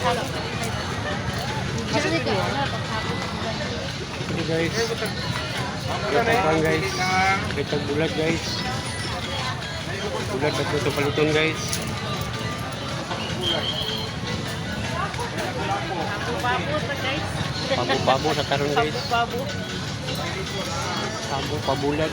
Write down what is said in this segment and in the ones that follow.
Ini guys. Kita guys. Kita bulat guys. Bulat satu paluton guys. Pabu-pabu sa taron guys. Pabu pabulat.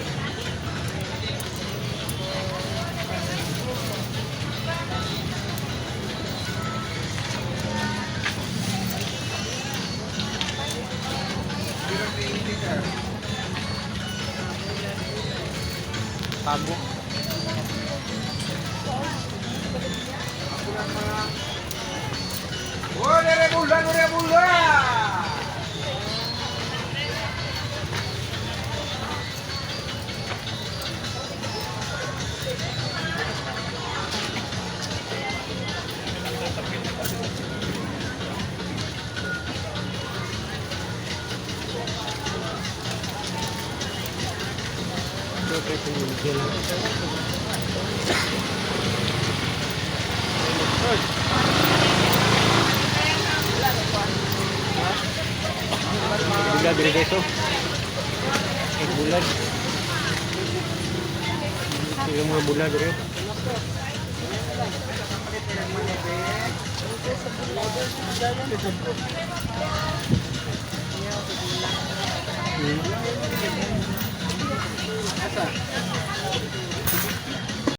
Pabu. Udah bulan. Bulan dari deso. Bulan. Sila mga bulan dari.